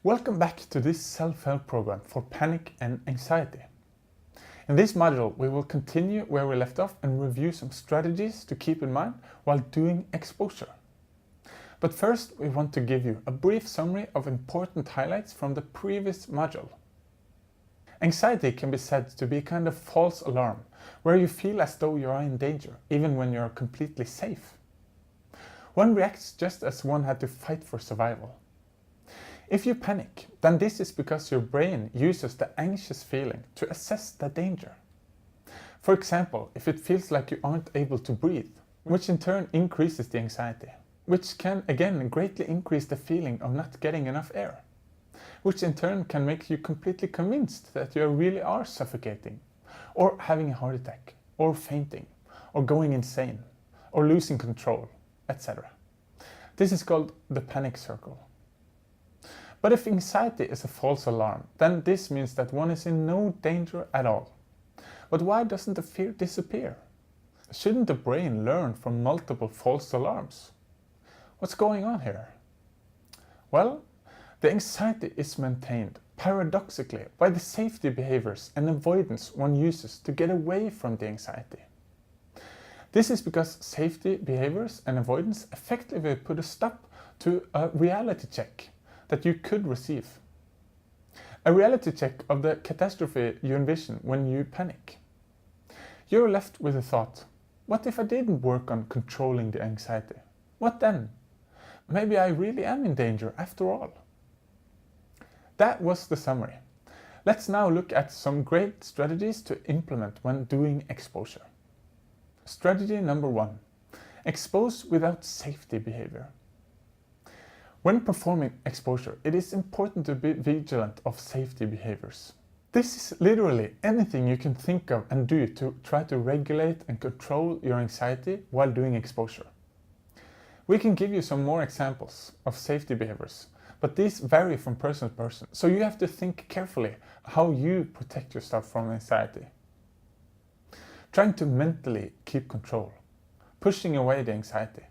Welcome back to this self-help program for panic and anxiety. In this module, we will continue where we left off and review some strategies to keep in mind while doing exposure. But first, we want to give you a brief summary of important highlights from the previous module. Anxiety can be said to be a kind of false alarm, where you feel as though you are in danger, even when you are completely safe. One reacts just as one had to fight for survival. If you panic, then this is because your brain uses the anxious feeling to assess the danger. For example, if it feels like you aren't able to breathe, which in turn increases the anxiety, which can again greatly increase the feeling of not getting enough air, which in turn can make you completely convinced that you really are suffocating, or having a heart attack, or fainting, or going insane, or losing control, etc. This is called the panic circle. But if anxiety is a false alarm, then this means that one is in no danger at all. But why doesn't the fear disappear? Shouldn't the brain learn from multiple false alarms? What's going on here? Well, the anxiety is maintained, paradoxically, by the safety behaviors and avoidance one uses to get away from the anxiety. This is because safety behaviors and avoidance effectively put a stop to a reality check that you could receive. A reality check of the catastrophe you envision when you panic. You're left with a thought, what if I didn't work on controlling the anxiety? What then? Maybe I really am in danger after all. That was the summary. Let's now look at some great strategies to implement when doing exposure. Strategy number 1. Expose without safety behavior. When performing exposure, it is important to be vigilant of safety behaviors. This is literally anything you can think of and do to try to regulate and control your anxiety while doing exposure. We can give you some more examples of safety behaviors, but these vary from person to person, so you have to think carefully how you protect yourself from anxiety. Trying to mentally keep control, pushing away the anxiety,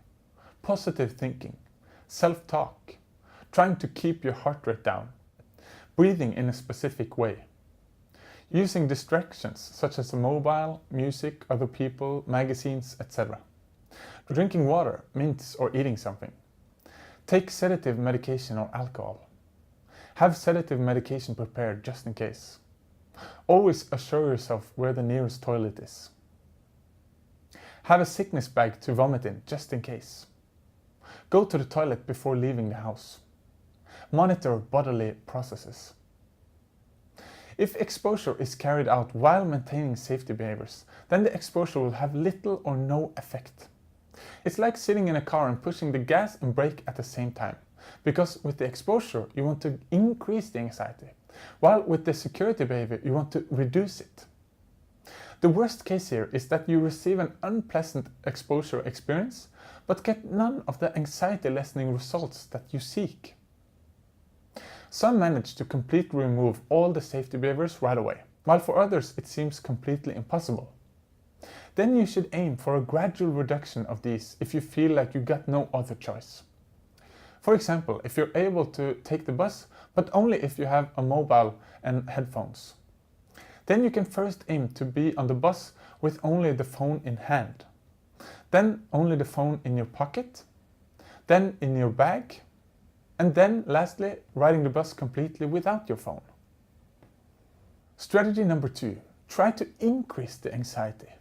positive thinking, self-talk, trying to keep your heart rate down, breathing in a specific way, using distractions such as a mobile, music, other people, magazines, etc. Drinking water, mints or eating something. Take sedative medication or alcohol. Have sedative medication prepared just in case. Always assure yourself where the nearest toilet is. Have a sickness bag to vomit in just in case. Go to the toilet before leaving the house. Monitor bodily processes. If exposure is carried out while maintaining safety behaviors, then the exposure will have little or no effect. It's like sitting in a car and pushing the gas and brake at the same time, because with the exposure you want to increase the anxiety, while with the security behavior you want to reduce it. The worst case here is that you receive an unpleasant exposure experience, but get none of the anxiety lessening results that you seek. Some manage to completely remove all the safety behaviors right away, while for others it seems completely impossible. Then you should aim for a gradual reduction of these if you feel like you got no other choice. For example, if you're able to take the bus, but only if you have a mobile and headphones. Then you can first aim to be on the bus with only the phone in hand. Then only the phone in your pocket, then in your bag, and then lastly riding the bus completely without your phone. Strategy number 2. Try to increase the anxiety.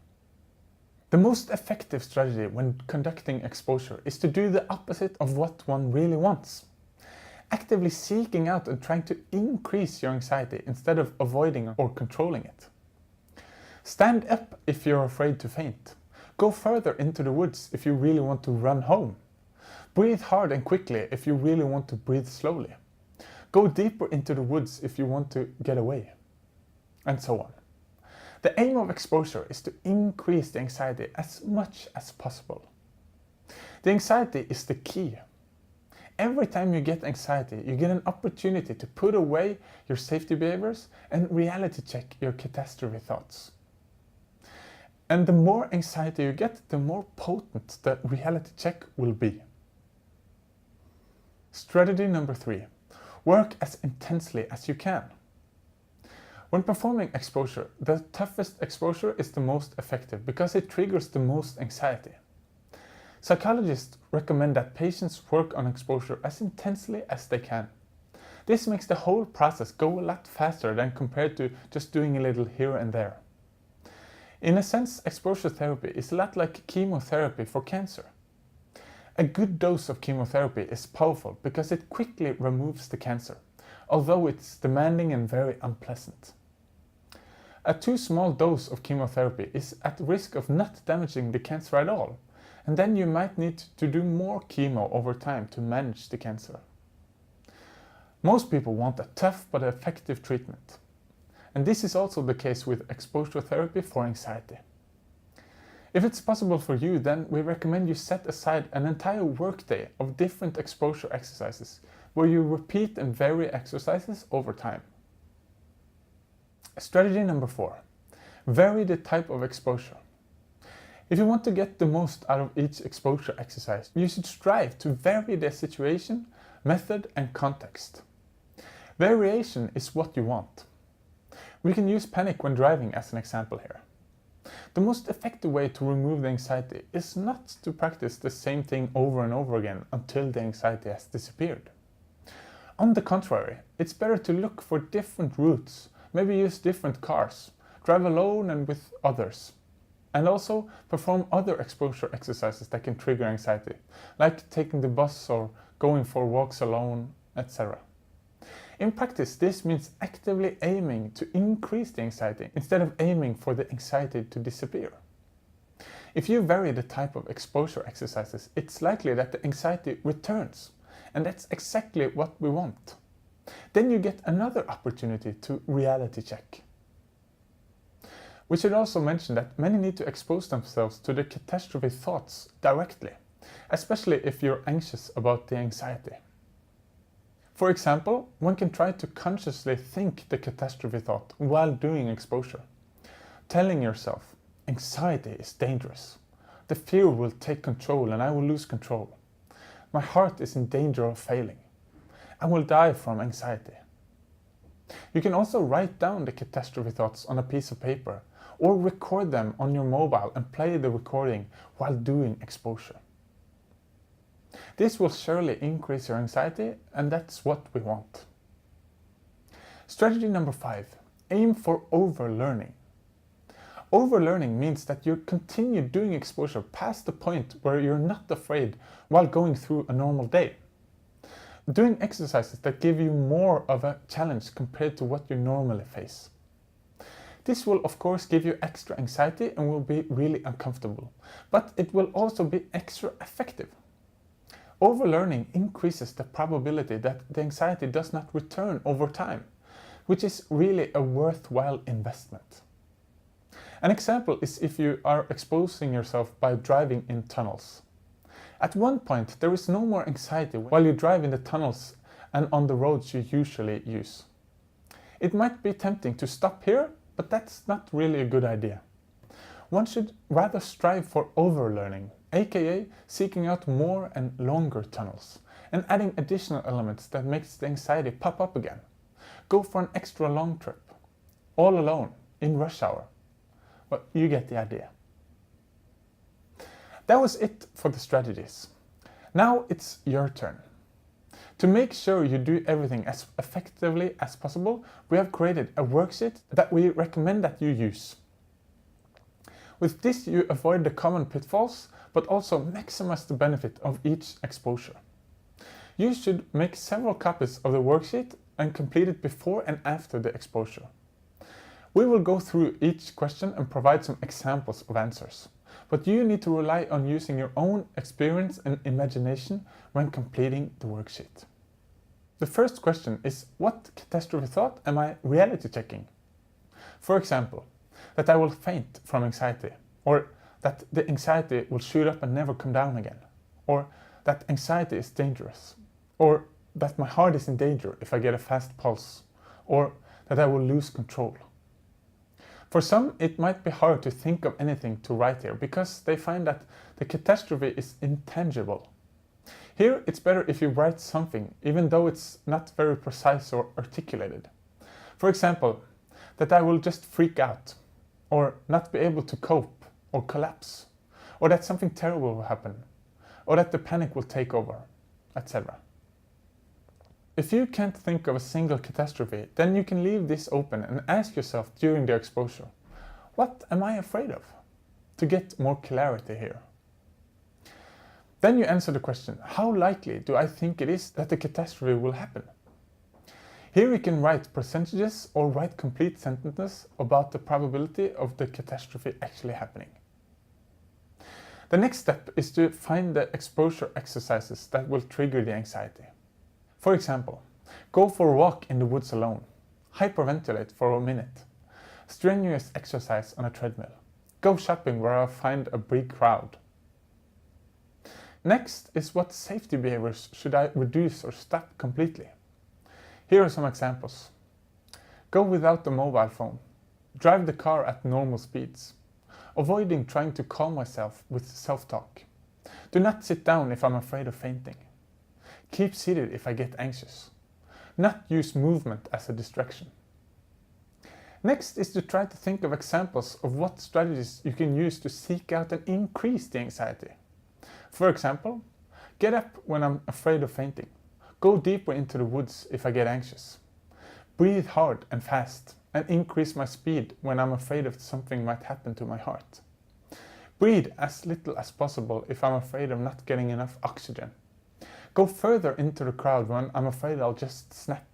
The most effective strategy when conducting exposure is to do the opposite of what one really wants. Actively seeking out and trying to increase your anxiety instead of avoiding or controlling it. Stand up if you're afraid to faint. Go further into the woods if you really want to run home. Breathe hard and quickly if you really want to breathe slowly. Go deeper into the woods if you want to get away. And so on. The aim of exposure is to increase the anxiety as much as possible. The anxiety is the key. Every time you get anxiety, you get an opportunity to put away your safety behaviors and reality check your catastrophe thoughts. And the more anxiety you get, the more potent the reality check will be. Strategy number 3. Work as intensely as you can. When performing exposure, the toughest exposure is the most effective because it triggers the most anxiety. Psychologists recommend that patients work on exposure as intensely as they can. This makes the whole process go a lot faster than compared to just doing a little here and there. In a sense, exposure therapy is a lot like chemotherapy for cancer. A good dose of chemotherapy is powerful because it quickly removes the cancer, although it's demanding and very unpleasant. A too small dose of chemotherapy is at risk of not damaging the cancer at all, and then you might need to do more chemo over time to manage the cancer. Most people want a tough but effective treatment, and this is also the case with exposure therapy for anxiety. If it's possible for you, then we recommend you set aside an entire workday of different exposure exercises, where you repeat and vary exercises over time. Strategy number 4. Vary the type of exposure. If you want to get the most out of each exposure exercise, you should strive to vary the situation, method, and context. Variation is what you want. We can use panic when driving as an example here. The most effective way to remove the anxiety is not to practice the same thing over and over again until the anxiety has disappeared. On the contrary, it's better to look for different routes, maybe use different cars, drive alone and with others, and also perform other exposure exercises that can trigger anxiety, like taking the bus or going for walks alone, etc. In practice, this means actively aiming to increase the anxiety instead of aiming for the anxiety to disappear. If you vary the type of exposure exercises, it's likely that the anxiety returns, and that's exactly what we want. Then you get another opportunity to reality check. We should also mention that many need to expose themselves to the catastrophe thoughts directly, especially if you're anxious about the anxiety. For example, one can try to consciously think the catastrophe thought while doing exposure, telling yourself, anxiety is dangerous. The fear will take control and I will lose control. My heart is in danger of failing. I will die from anxiety. You can also write down the catastrophe thoughts on a piece of paper or record them on your mobile and play the recording while doing exposure. This will surely increase your anxiety, and that's what we want. Strategy number 5. Aim for overlearning. Overlearning means that you continue doing exposure past the point where you're not afraid while going through a normal day. Doing exercises that give you more of a challenge compared to what you normally face. This will of course give you extra anxiety and will be really uncomfortable, but it will also be extra effective. Overlearning increases the probability that the anxiety does not return over time, which is really a worthwhile investment. An example is if you are exposing yourself by driving in tunnels. At one point, there is no more anxiety while you drive in the tunnels and on the roads you usually use. It might be tempting to stop here, but that's not really a good idea. One should rather strive for overlearning, aka seeking out more and longer tunnels, and adding additional elements that makes the anxiety pop up again. Go for an extra long trip, all alone, in rush hour. Well, you get the idea. That was it for the strategies. Now it's your turn. To make sure you do everything as effectively as possible, we have created a worksheet that we recommend that you use. With this, you avoid the common pitfalls, but also maximize the benefit of each exposure. You should make several copies of the worksheet and complete it before and after the exposure. We will go through each question and provide some examples of answers, but you need to rely on using your own experience and imagination when completing the worksheet. The first question is, what catastrophe thought am I reality checking? For example, that I will faint from anxiety, or that the anxiety will shoot up and never come down again, or that anxiety is dangerous, or that my heart is in danger if I get a fast pulse, or that I will lose control. For some, it might be hard to think of anything to write here because they find that the catastrophe is intangible. Here it's better if you write something, even though it's not very precise or articulated. For example, that I will just freak out, or not be able to cope, or collapse, or that something terrible will happen, or that the panic will take over, etc. If you can't think of a single catastrophe, then you can leave this open and ask yourself during the exposure, what am I afraid of? To get more clarity here. Then you answer the question, how likely do I think it is that the catastrophe will happen? Here you can write percentages or write complete sentences about the probability of the catastrophe actually happening. The next step is to find the exposure exercises that will trigger the anxiety. For example, go for a walk in the woods alone, hyperventilate for a minute, strenuous exercise on a treadmill, go shopping where I find a big crowd. Next is what safety behaviors should I reduce or stop completely. Here are some examples. Go without the mobile phone, drive the car at normal speeds, avoiding trying to calm myself with self-talk, do not sit down if I'm afraid of fainting, keep seated if I get anxious, not use movement as a distraction. Next is to try to think of examples of what strategies you can use to seek out and increase the anxiety. For example, get up when I'm afraid of fainting, go deeper into the woods if I get anxious, breathe hard and fast, and increase my speed when I'm afraid of something might happen to my heart. Breathe as little as possible if I'm afraid of not getting enough oxygen. Go further into the crowd when I'm afraid I'll just snap.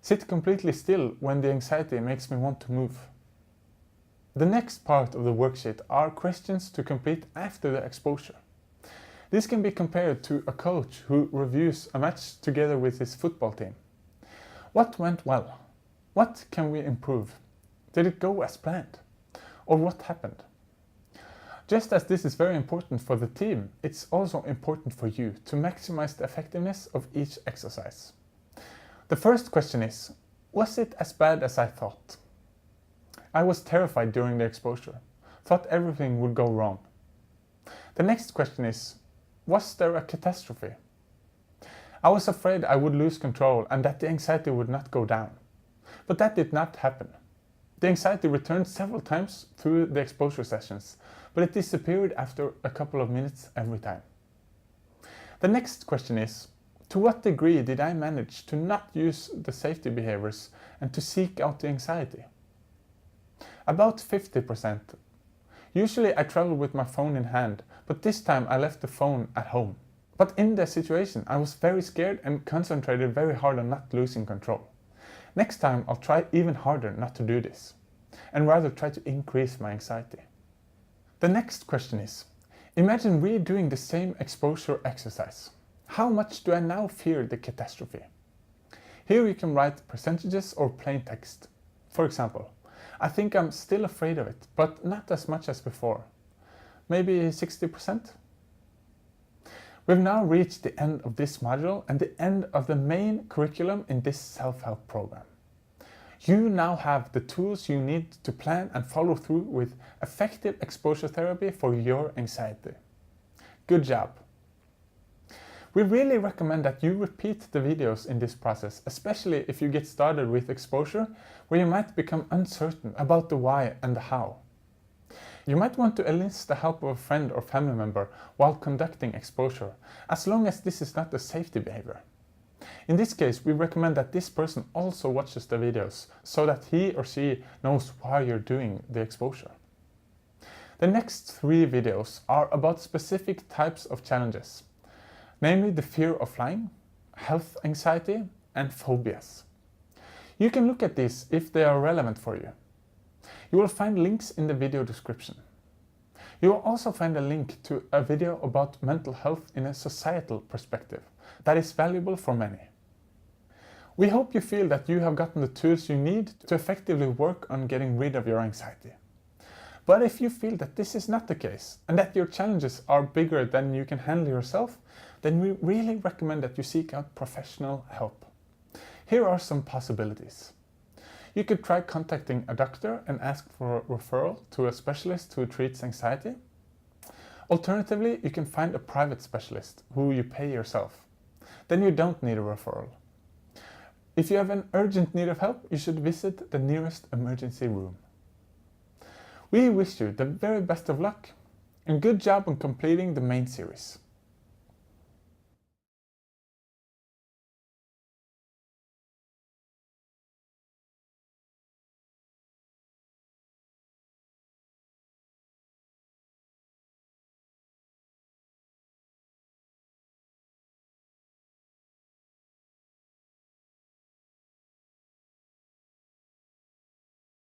Sit completely still when the anxiety makes me want to move. The next part of the worksheet are questions to complete after the exposure. This can be compared to a coach who reviews a match together with his football team. What went well? What can we improve? Did it go as planned? Or what happened? Just as this is very important for the team, it's also important for you to maximize the effectiveness of each exercise. The first question is, was it as bad as I thought? I was terrified during the exposure, thought everything would go wrong. The next question is, was there a catastrophe? I was afraid I would lose control and that the anxiety would not go down. But that did not happen. The anxiety returned several times through the exposure sessions, but it disappeared after a couple of minutes every time. The next question is, to what degree did I manage to not use the safety behaviors and to seek out the anxiety? About 50%. Usually I travel with my phone in hand, but this time I left the phone at home. But in the situation I was very scared and concentrated very hard on not losing control. Next time I'll try even harder not to do this, and rather try to increase my anxiety. The next question is, imagine redoing the same exposure exercise. How much do I now fear the catastrophe? Here you can write percentages or plain text. For example, I think I'm still afraid of it, but not as much as before. Maybe 60%? We've now reached the end of this module and the end of the main curriculum in this self-help program. You now have the tools you need to plan and follow through with effective exposure therapy for your anxiety. Good job! We really recommend that you repeat the videos in this process, especially if you get started with exposure, where you might become uncertain about the why and the how. You might want to enlist the help of a friend or family member while conducting exposure, as long as this is not a safety behavior. In this case, we recommend that this person also watches the videos, so that he or she knows why you're doing the exposure. The next 3 videos are about specific types of challenges, namely the fear of flying, health anxiety, and phobias. You can look at these if they are relevant for you. You will find links in the video description. You will also find a link to a video about mental health in a societal perspective that is valuable for many. We hope you feel that you have gotten the tools you need to effectively work on getting rid of your anxiety. But if you feel that this is not the case and that your challenges are bigger than you can handle yourself, then we really recommend that you seek out professional help. Here are some possibilities. You could try contacting a doctor and ask for a referral to a specialist who treats anxiety. Alternatively, you can find a private specialist who you pay yourself. Then you don't need a referral. If you have an urgent need of help, you should visit the nearest emergency room. We wish you the very best of luck and good job on completing the main series.